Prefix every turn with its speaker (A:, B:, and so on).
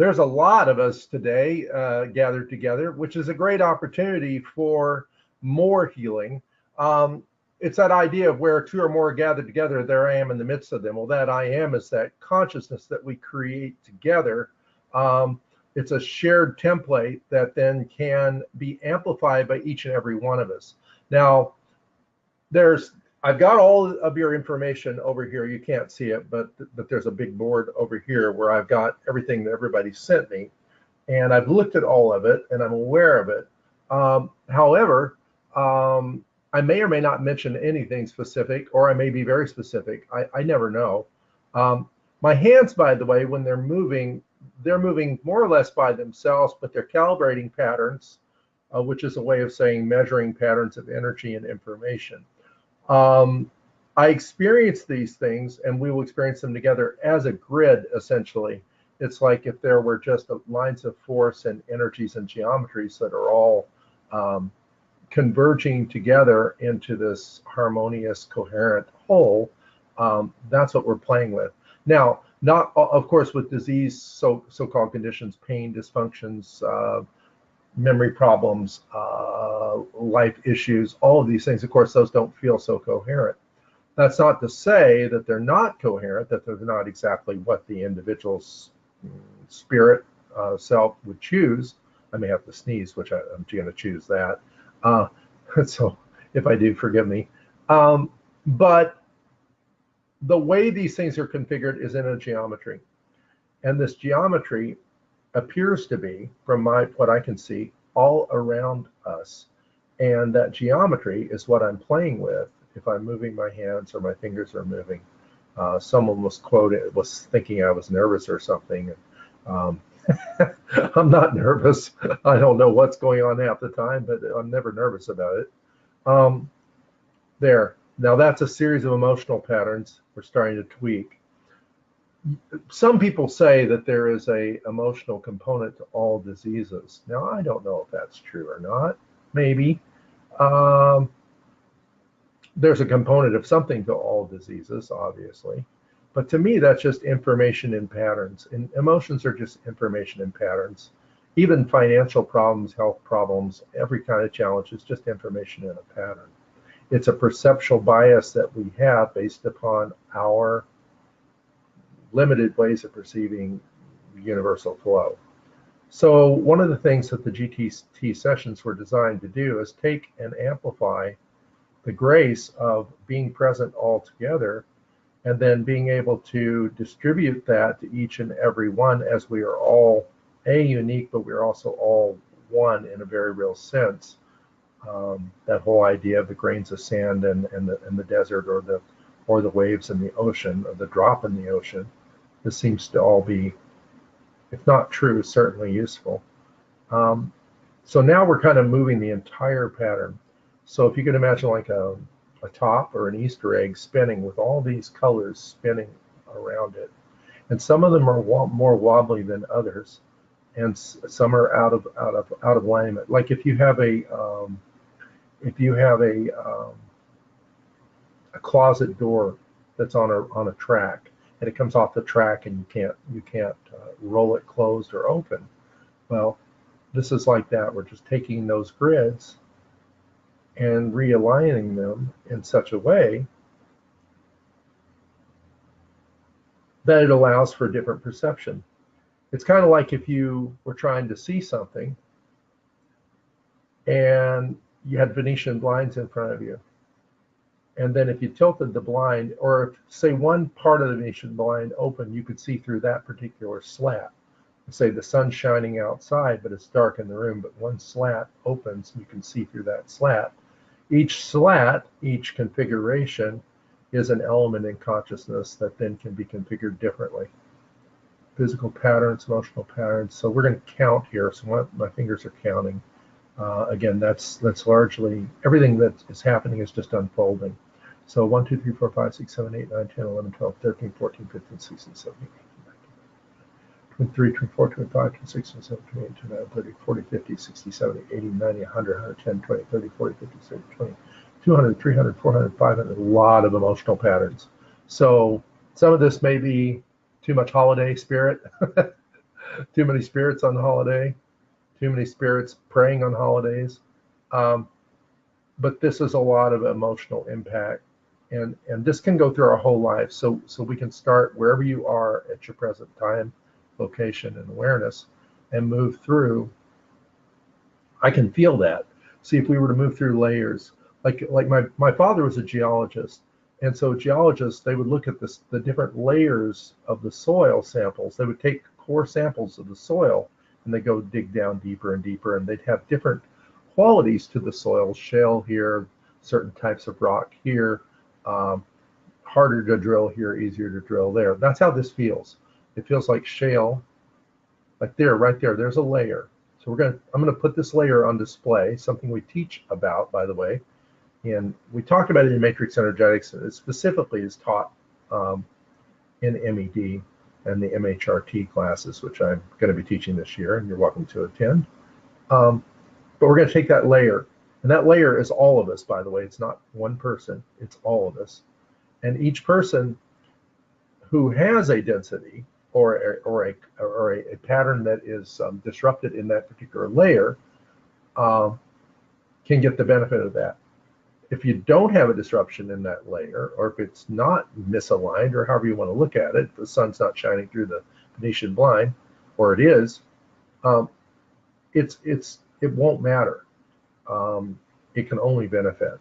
A: there's a lot of us today gathered together, which is a great opportunity for more healing. It's that idea of where two or more are gathered together, there I am in the midst of them. Well, that I am is that consciousness that we create together. It's a shared template that then can be amplified by each and every one of us. Now, I've got all of your information over here. You can't see it, but there's a big board over here where I've got everything that everybody sent me. And I've looked at all of it and I'm aware of it. However, I may or may not mention anything specific, or I may be very specific. I never know. My hands, by the way, when they're moving more or less by themselves, but they're calibrating patterns, which is a way of saying measuring patterns of energy and information. I experience these things, and we will experience them together as a grid, essentially. It's like if there were just lines of force and energies and geometries that are all converging together into this harmonious, coherent whole. That's what we're playing with. Now, not, of course, with disease, so-called conditions, pain, dysfunctions, memory problems, life issues, all of these things, of course, those don't feel so coherent. That's not to say that they're not coherent, that they're not exactly what the individual's spirit self would choose. I may have to sneeze, which I'm going to choose that. So if I do, forgive me. But the way these things are configured is in a geometry. And this geometry appears to be, from what I can see, all around us. And that geometry is what I'm playing with if I'm moving my hands or my fingers are moving. Someone was thinking I was nervous or something. I'm not nervous. I don't know what's going on half the time, but I'm never nervous about it. There. Now that's a series of emotional patterns we're starting to tweak. Some people say that there is an emotional component to all diseases. Now, I don't know if that's true or not. Maybe. There's a component of something to all diseases, obviously. But to me, that's just information in patterns. And emotions are just information in patterns. Even financial problems, health problems, every kind of challenge is just information in a pattern. It's a perceptual bias that we have based upon our limited ways of perceiving universal flow. So one of the things that the GTT sessions were designed to do is take and amplify the grace of being present all together, and then being able to distribute that to each and every one, as we are all unique, but we're also all one in a very real sense. That whole idea of the grains of sand and the desert, or the waves in the ocean, or the drop in the ocean. This seems to all be, if not true, certainly useful. So now we're kind of moving the entire pattern. So if you can imagine like a top or an Easter egg spinning with all these colors spinning around it, and some of them are more wobbly than others, and some are out of alignment. Like if you have a closet door that's on a track, and it comes off the track, and you can't roll it closed or open. Well, this is like that. We're just taking those grids and realigning them in such a way that it allows for different perception. It's kind of like if you were trying to see something and you had Venetian blinds in front of you. And then if you tilted the blind, or if, say, one part of the Venetian blind open, you could see through that particular slat. Say the sun's shining outside, but it's dark in the room, but one slat opens, and you can see through that slat. Each slat, each configuration, is an element in consciousness that then can be configured differently. Physical patterns, emotional patterns. So we're going to count here. So my fingers are counting. Again, that's largely everything that is happening is just unfolding. So 1, 2, 3, 4, 5, 6, 7, 8, 9, 10, 11, 12, 13, 14, 15, 16, 17, 18, 19, 23, 24, 25, 26, 27, 28, 29, 30, 40, 50, 60, 70, 80, 90, 100, 110, 20, 30, 40, 50, 60, 20, 200, 300, 400, 500, a lot of emotional patterns. So some of this may be too much holiday spirit. Too many spirits on holiday, too many spirits praying on holidays. Um, but this is a lot of emotional impact. And this can go through our whole life. So we can start wherever you are at your present time, location, and awareness, and move through. I can feel that. See, if we were to move through layers, like my father was a geologist, and so geologists, they would look at the different layers of the soil samples. They would take core samples of the soil and they go dig down deeper and deeper, and they'd have different qualities to the soil, shale here, certain types of rock here, um, harder to drill here, easier to drill there. That's how this feels. It feels like shale, like there, right there, there's a layer. So I'm gonna put this layer on display, something we teach about, by the way. And we talked about it in matrix energetics, and it specifically is taught um, in MED and the MHRT classes, which I'm going to be teaching this year, and you're welcome to attend. But we're going to take that layer, and that layer is all of us, by the way. It's not one person, it's all of us. And each person who has a density or a pattern that is disrupted in that particular layer um, can get the benefit of that. If you don't have a disruption in that layer, or if it's not misaligned, or however you want to look at it, the sun's not shining through the Venetian blind, or it is, it won't matter. It can only benefit.